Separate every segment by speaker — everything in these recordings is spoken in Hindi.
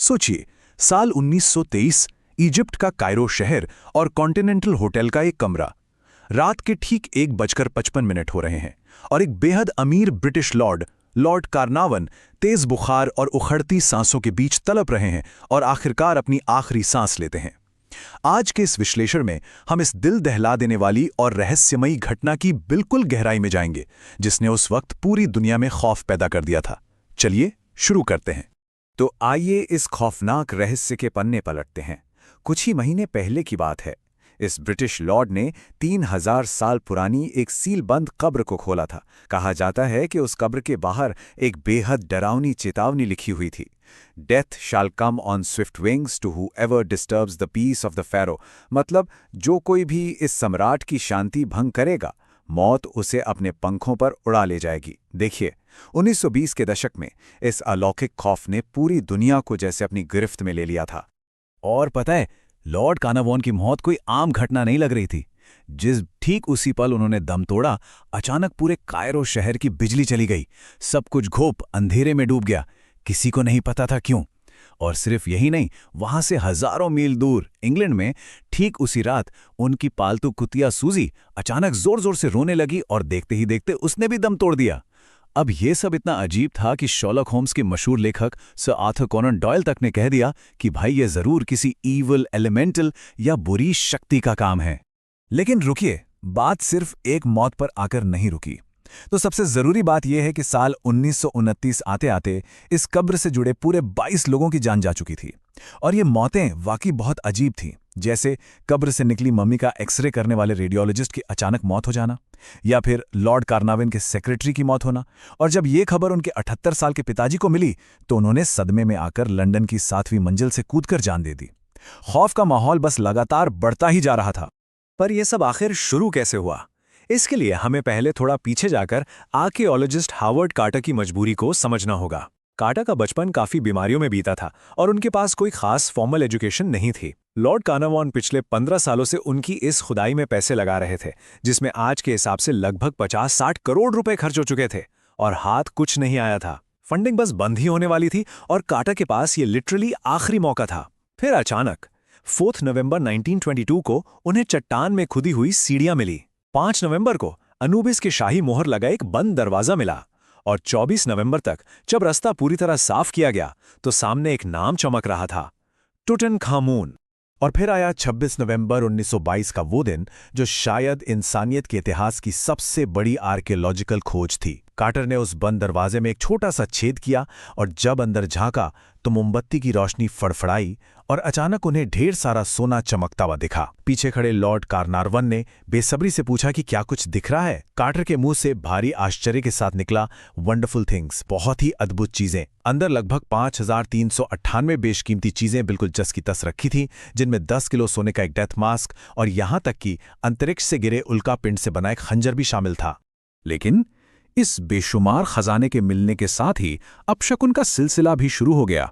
Speaker 1: सोचिए, साल 1923, इजिप्ट का कायरो शहर और कॉन्टिनेंटल होटल का एक कमरा। रात के ठीक 1:55 हो रहे हैं और एक बेहद अमीर ब्रिटिश लॉर्ड कार्नावन तेज बुखार और उखड़ती सांसों के बीच तड़प रहे हैं और आखिरकार अपनी आखिरी सांस लेते हैं। आज के इस विश्लेषण में हम इस दिल दहला देने वाली और रहस्यमयी घटना की बिल्कुल गहराई में जाएंगे, जिसने उस वक्त पूरी दुनिया में खौफ पैदा कर दिया था। चलिए शुरू करते हैं।
Speaker 2: तो आइए इस खौफनाक रहस्य के पन्ने पलटते हैं। कुछ ही महीने पहले की बात है। इस ब्रिटिश लॉर्ड ने 3000 साल पुरानी एक सीलबंद कब्र को खोला था। कहा जाता है कि उस कब्र के बाहर एक बेहद डरावनी चेतावनी लिखी हुई थी। Death shall come on swift wings to whoever disturbs the peace of the pharaoh. मतलब जो कोई भी इस सम्राट की शांति भंग करेगा, मौत उसे अपने पंखों पर उड़ा ले जाएगी। देखिए, 1920 के दशक में इस अलौकिक खौफ ने पूरी दुनिया को जैसे अपनी गिरफ्त में ले लिया था।
Speaker 1: और पता है, लॉर्ड कार्नावान की मौत कोई आम घटना नहीं लग रही थी। ठीक उसी पल उन्होंने दम तोड़ा, अचानक पूरे कायरो शहर की बिजली चली गई। सब कुछ घोप अंधेरे में डूब गया। किसी को नहीं पता था क्यों। और सिर्फ यही नहीं, वहां से हजारों मील दूर इंग्लैंड में ठीक उसी रात उनकी पालतू कुतिया सूजी अचानक जोर जोर से रोने लगी और देखते ही देखते उसने भी दम तोड़ दिया। अब यह सब इतना अजीब था कि शर्लॉक होम्स के मशहूर लेखक सर आर्थर कॉनन डॉयल तक ने कह दिया कि भाई यह जरूर किसी ईवल एलिमेंटल या बुरी शक्ति का काम है। लेकिन रुकिए, बात सिर्फ एक मौत पर आकर नहीं रुकी। तो सबसे जरूरी बात यह है कि साल 1929 आते आते इस कब्र से जुड़े पूरे 22 लोगों की जान जा चुकी थी। और ये मौतें वाकई बहुत अजीब थीं, जैसे कब्र से निकली मम्मी का एक्सरे करने वाले रेडियोलॉजिस्ट की अचानक मौत हो जाना, या फिर लॉर्ड कार्नावान के सेक्रेटरी की मौत होना। और जब ये खबर उनके 78 साल के पिताजी को मिली तो उन्होंने सदमे में आकर लंदन की 7वीं मंजिल से कूदकर जान दे दी। खौफ का माहौल बस लगातार बढ़ता ही जा रहा था।
Speaker 2: पर यह सब आखिर शुरू कैसे हुआ? इसके लिए हमें पहले थोड़ा पीछे जाकर आर्कियोलॉजिस्ट हावर्ड कार्टर की मजबूरी को समझना होगा। कार्टर का बचपन काफी बीमारियों में बीता था और उनके पास कोई खास फॉर्मल एजुकेशन नहीं थी। लॉर्ड कार्नावान पिछले 15 सालों से उनकी इस खुदाई में पैसे लगा रहे थे, जिसमें आज के हिसाब से लगभग 50-60 करोड़ रुपए खर्च हो चुके थे, और हाथ कुछ नहीं आया था। फंडिंग बस बंद ही होने वाली थी और कार्टर के पास ये लिटरली आखिरी मौका था। फिर अचानक 4 नवंबर 1922 को उन्हें चट्टान में खुदी हुई सीढ़ियां मिली। 5 नवंबर को अनुबिस के शाही मोहर लगा एक बंद दरवाजा मिला, और 24 नवंबर तक जब रास्ता पूरी तरह साफ किया गया तो सामने एक नाम चमक रहा था, टुटनखामुन।
Speaker 1: और फिर आया 26 नवंबर 1922 का वो दिन, जो शायद इंसानियत के इतिहास की सबसे बड़ी आर्कियोलॉजिकल खोज थी। कार्टर ने उस बंद दरवाजे में एक छोटा सा छेद किया और जब अंदर झांका तो मोमबत्ती की रोशनी फड़फड़ाई और अचानक उन्हें ढेर सारा सोना चमकता हुआ दिखा। पीछे खड़े लॉर्ड कार्नावान ने बेसब्री से पूछा कि क्या कुछ दिख रहा है। कार्टर के मुंह से भारी आश्चर्य के साथ निकला, वंडरफुल थिंग्स, बहुत ही अद्भुत चीजें। अंदर लगभग 5398 बेशकीमती चीजें बिल्कुल जस की तस रखी थी, जिनमें 10 किलो सोने का एक डेथ मास्क और यहां तक कि अंतरिक्ष से गिरे उल्का पिंड से बना एक खंजर भी शामिल था। लेकिन इस बेशुमार खजाने के मिलने के साथ ही अपशकुन का सिलसिला भी शुरू हो गया।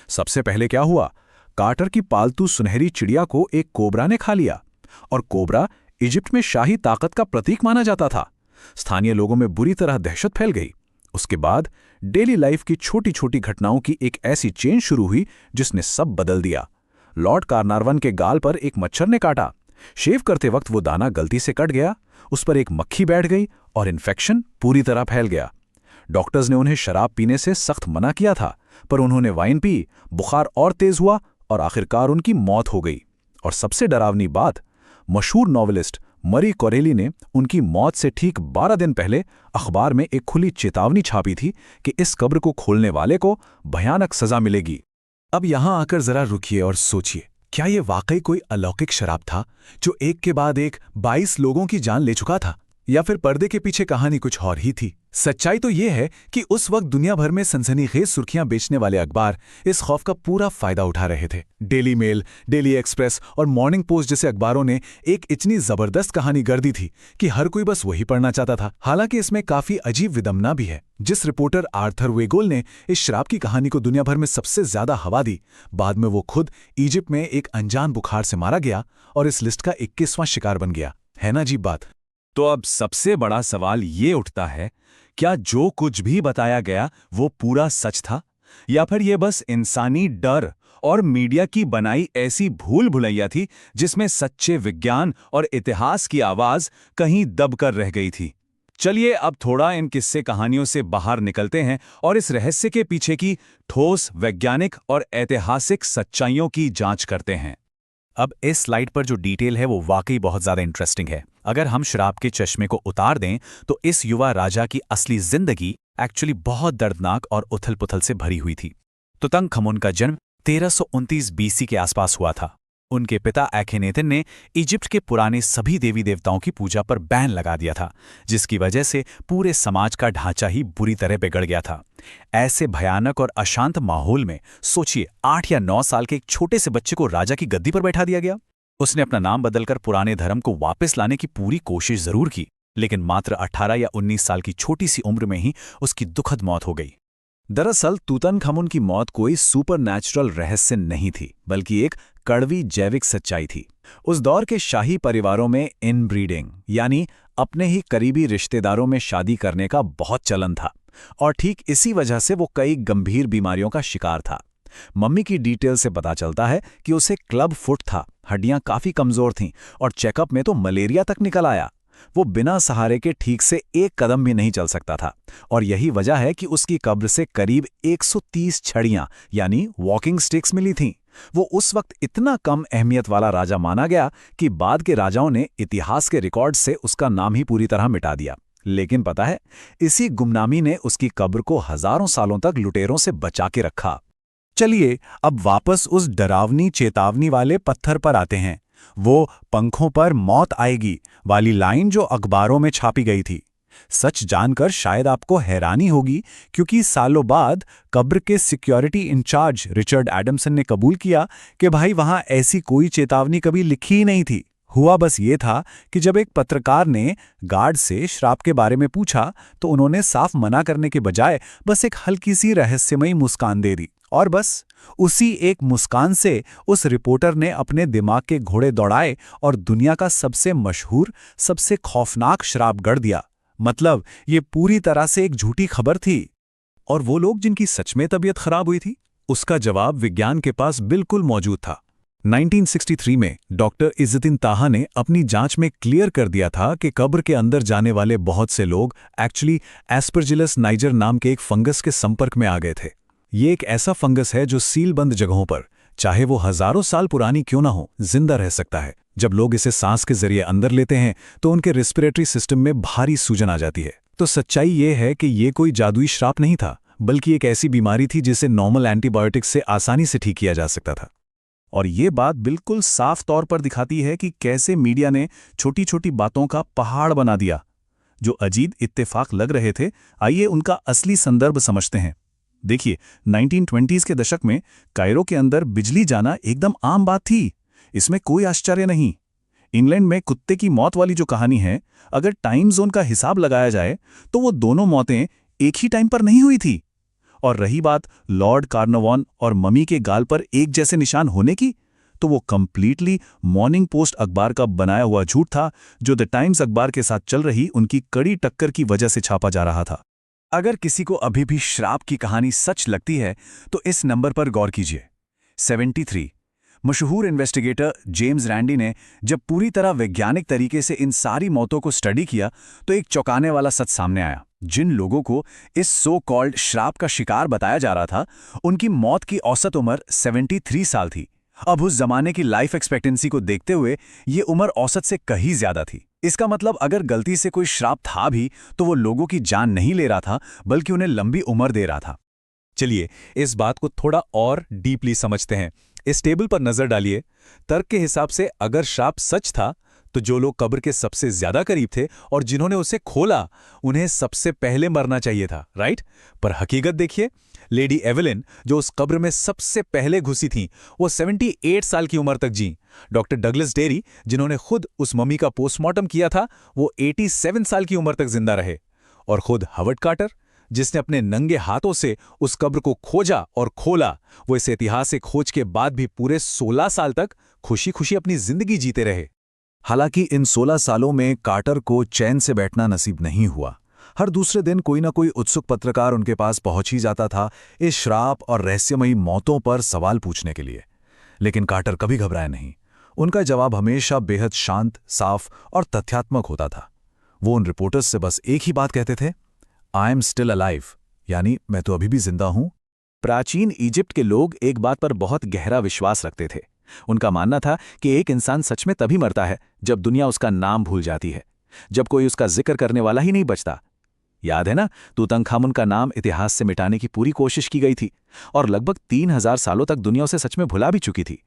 Speaker 1: सबसे पहले क्या हुआ, कार्टर की पालतू सुनहरी चिड़िया को एक कोबरा ने खा लिया, और कोबरा इजिप्ट में शाही ताकत का प्रतीक माना जाता था। स्थानीय लोगों में बुरी तरह दहशत फैल गई। उसके बाद डेली लाइफ की छोटी छोटी घटनाओं की एक ऐसी चेन शुरू हुई जिसने सब बदल दिया। लॉर्ड कार्नावान के गाल पर एक मच्छर ने काटा। शेव करते वक्त वो दाना गलती से कट गया, उस पर एक मक्खी बैठ गई और इन्फेक्शन पूरी तरह फैल गया। डॉक्टर्स ने उन्हें शराब पीने से सख्त मना किया था, पर उन्होंने वाइन पी, बुखार और तेज हुआ और आखिरकार उनकी मौत हो गई। और सबसे डरावनी बात, मशहूर नॉवेलिस्ट मरी कोरेली ने उनकी मौत से ठीक 12 दिन पहले अखबार में एक खुली चेतावनी छापी थी कि इस कब्र को खोलने वाले को भयानक सजा मिलेगी। अब यहां आकर जरा रुकिए और सोचिए, क्या यह वाकई कोई अलौकिक शराब था जो एक के बाद एक 22 लोगों की जान ले चुका था, या फिर पर्दे के पीछे कहानी कुछ और ही थी? सच्चाई तो यह है कि उस वक्त दुनिया भर में सनसनीखेज सुर्खियां बेचने वाले अखबार इस खौफ का पूरा फायदा उठा रहे थे। डेली मेल, डेली एक्सप्रेस और मॉर्निंग पोस्ट जैसे अखबारों ने एक इतनी जबरदस्त कहानी गर्दी थी कि हर कोई बस वही पढ़ना चाहता था। हालांकि इसमें काफी अजीब विडंबना भी है। जिस रिपोर्टर आर्थर वेगोल ने इस शराब की कहानी को दुनिया भर में सबसे ज्यादा हवा दी, बाद में वो खुद इजिप्ट में एक अनजान बुखार से मारा गया और इस लिस्ट का 21वां शिकार बन गया। है ना अजीब बात?
Speaker 2: तो अब सबसे बड़ा सवाल ये उठता है, क्या जो कुछ भी बताया गया वो पूरा सच था? या फिर ये बस इंसानी डर और मीडिया की बनाई ऐसी भूल भुलैया थी जिसमें सच्चे विज्ञान और इतिहास की आवाज कहीं दबकर रह गई थी। चलिए अब थोड़ा इन किस्से कहानियों से बाहर निकलते हैं और इस रहस्य के पीछे की ठोस वैज्ञानिक और ऐतिहासिक सच्चाइयों की जांच करते हैं। अब इस स्लाइड पर जो डिटेल है वो वाकई बहुत ज्यादा इंटरेस्टिंग है। अगर हम शराब के चश्मे को उतार दें तो इस युवा राजा की असली जिंदगी एक्चुअली बहुत दर्दनाक और उथल-पुथल से भरी हुई थी। तुतंखमुन का जन्म 1329 बीसी के आसपास हुआ था। उनके पिता एखेनेतन ने इजिप्ट के पुराने सभी देवी देवताओं की पूजा पर बैन लगा दिया था, जिसकी वजह से पूरे समाज का ढांचा ही बुरी तरह बिगड़ गया था। ऐसे भयानक और अशांत माहौल में सोचिए 8 या 9 साल के एक छोटे से बच्चे को राजा की गद्दी पर बैठा दिया गया। उसने अपना नाम बदलकर पुराने धर्म को वापस लाने की पूरी कोशिश जरूर की, लेकिन मात्र 18 या 19 साल की छोटी सी उम्र में ही उसकी दुखद मौत हो गई। दरअसल तुतनखमुन की मौत कोई सुपरनैचुरल रहस्य नहीं थी, बल्कि एक कड़वी जैविक सच्चाई थी। उस दौर के शाही परिवारों में इनब्रीडिंग यानी अपने ही करीबी रिश्तेदारों में शादी करने का बहुत चलन था, और ठीक इसी वजह से वो कई गंभीर बीमारियों का शिकार था। मम्मी की डिटेल से पता चलता है कि उसे क्लब फुट था, हड्डियां काफी कमजोर थीं और चेकअप में तो मलेरिया तक निकल आया। वो बिना सहारे के ठीक से एक कदम भी नहीं चल सकता था, और यही वजह है कि उसकी कब्र से करीब 130 छड़ियां यानी वॉकिंग स्टिक्स मिली थीं। वो उस वक्त इतना कम अहमियत वाला राजा माना गया कि बाद के राजाओं ने इतिहास के रिकॉर्ड से उसका नाम ही पूरी तरह मिटा दिया। लेकिन पता है, इसी गुमनामी ने उसकी कब्र को हजारों सालों तक लुटेरों से बचा के रखा। चलिए अब वापस उस डरावनी चेतावनी वाले पत्थर पर आते हैं। वो पंखों पर मौत आएगी वाली लाइन जो अखबारों में छापी गई थी। सच जानकर शायद आपको हैरानी होगी, क्योंकि सालों बाद कब्र के सिक्योरिटी इंचार्ज रिचर्ड एडमसन ने कबूल किया कि भाई वहां ऐसी कोई चेतावनी कभी लिखी ही नहीं थी। हुआ बस ये था कि जब एक पत्रकार ने गार्ड से श्राप के बारे में पूछा तो उन्होंने साफ मना करने के बजाय बस एक हल्की सी रहस्यमयी मुस्कान दे दी, और बस उसी एक मुस्कान से उस रिपोर्टर ने अपने दिमाग के घोड़े दौड़ाए और दुनिया का सबसे मशहूर, सबसे खौफनाक श्राप गढ़ दिया। मतलब ये पूरी तरह से एक झूठी खबर थी। और वो लोग जिनकी सच में तबीयत खराब हुई थी, उसका जवाब विज्ञान के पास बिल्कुल मौजूद था। 1963 में डॉक्टर इज़्ज़ुद्दीन ताहा ने अपनी जांच में क्लियर कर दिया था कि कब्र के अंदर जाने वाले बहुत से लोग एक्चुअली एस्परजिलस नाइजर नाम के एक फंगस के संपर्क में आ गए थे। ये एक ऐसा फंगस है जो सीलबंद जगहों पर, चाहे वो हजारों साल पुरानी क्यों ना हो, जिंदा रह सकता है। जब लोग इसे सांस के जरिए अंदर लेते हैं तो उनके रेस्पिरेटरी सिस्टम में भारी सूजन आ जाती है। तो सच्चाई ये है कि ये कोई जादुई श्राप नहीं था, बल्कि एक ऐसी बीमारी थी जिसे नॉर्मल एंटीबायोटिक्स से आसानी से ठीक किया जा सकता था। और ये बात बिल्कुल साफ तौर पर दिखाती है कि कैसे मीडिया ने छोटी छोटी बातों का पहाड़ बना दिया। जो अजीब इत्तेफाक लग रहे थे, आइए उनका असली संदर्भ समझते हैं। देखिए, 1920s के दशक में कायरो के अंदर बिजली जाना एकदम आम बात थी। इसमें कोई आश्चर्य नहीं। इंग्लैंड में कुत्ते की मौत वाली जो कहानी है, अगर टाइम जोन का हिसाब लगाया जाए तो वो दोनों मौतें एक ही टाइम पर नहीं हुई थी। और रही बात लॉर्ड कार्नवान और मम्मी के गाल पर एक जैसे निशान होने की, तो वो कंप्लीटली मॉर्निंग पोस्ट अखबार का बनाया हुआ झूठ था, जो द टाइम्स अखबार के साथ चल रही उनकी कड़ी टक्कर की वजह से छापा जा रहा था। अगर किसी को अभी भी श्राप की कहानी सच लगती है तो इस नंबर पर गौर कीजिए। 73। मशहूर इन्वेस्टिगेटर जेम्स रैंडी ने जब पूरी तरह वैज्ञानिक तरीके से इन सारी मौतों को स्टडी किया तो एक चौंकाने वाला सच सामने आया। जिन लोगों को इस सो कॉल्ड श्राप का शिकार बताया जा रहा था, उनकी मौत की औसत उम्र 73 साल थी। अब उस जमाने की लाइफ एक्सपेक्टेंसी को देखते हुए ये उम्र औसत से कहीं ज्यादा थी। इसका मतलब अगर गलती से कोई श्राप था भी तो वो लोगों की जान नहीं ले रहा था, बल्कि उन्हें लंबी उम्र दे रहा था। चलिए इस बात को थोड़ा और डीपली समझते हैं। इस टेबल पर नजर डालिए। तर्क के हिसाब से अगर श्राप सच था तो जो लोग कब्र के सबसे ज्यादा करीब थे और जिन्होंने उसे खोला, उन्हें सबसे पहले मरना चाहिए था, राइट? पर हकीकत देखिए, लेडी एवेलिन जो उस कब्र में सबसे पहले घुसी थीं, वो 78 साल की उम्र तक जी। डॉक्टर डगलस डेरी जिन्होंने खुद उस मम्मी का पोस्टमार्टम किया था, वो 87 साल की उम्र तक जिंदा रहे। और खुद हावर्ड कार्टर जिसने अपने नंगे हाथों से उस कब्र को खोजा और खोला, वो इस ऐतिहासिक खोज के बाद भी पूरे 16 साल तक खुशी खुशी अपनी जिंदगी जीते रहे। हालांकि इन 16 सालों में कार्टर को चैन से बैठना नसीब नहीं हुआ।
Speaker 3: हर दूसरे दिन कोई ना कोई उत्सुक पत्रकार उनके पास पहुंच ही जाता था इस श्राप और रहस्यमयी मौतों पर सवाल पूछने के लिए। लेकिन कार्टर कभी घबराए नहीं। उनका जवाब हमेशा बेहद शांत, साफ और तथ्यात्मक होता था। वो उन रिपोर्टर्स से बस एक ही बात कहते थे, आई एम स्टिल अलाइव, यानी मैं तो अभी भी जिंदा हूं।
Speaker 1: प्राचीन इजिप्ट के लोग एक बात पर बहुत गहरा विश्वास रखते थे। उनका मानना था कि एक इंसान सच में तभी मरता है जब दुनिया उसका नाम भूल जाती है, जब कोई उसका जिक्र करने वाला ही नहीं बचता। याद है ना, तूतनखामुन का नाम इतिहास से मिटाने की पूरी कोशिश की गई थी और लगभग 3000 सालों तक दुनिया उसे सच में भुला भी चुकी थी।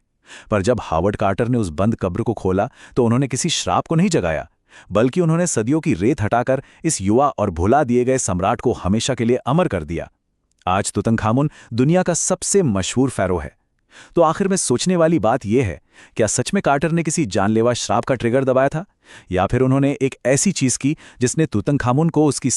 Speaker 1: पर जब हावर्ड कार्टर ने उस बंद कब्र को खोला तो उन्होंने किसी श्राप को नहीं जगाया, बल्कि उन्होंने सदियों की रेत हटाकर इस युवा और भुला दिए गए सम्राट को हमेशा के लिए अमर कर दिया। आज तूतनखामुन दुनिया का सबसे मशहूर फैरो है। तो आखिर में सोचने वाली बात यह है, क्या सच में कार्टर ने किसी जानलेवा श्राप का ट्रिगर दबाया था, या फिर उन्होंने एक ऐसी चीज की जिसने तूतनखामुन को उसकी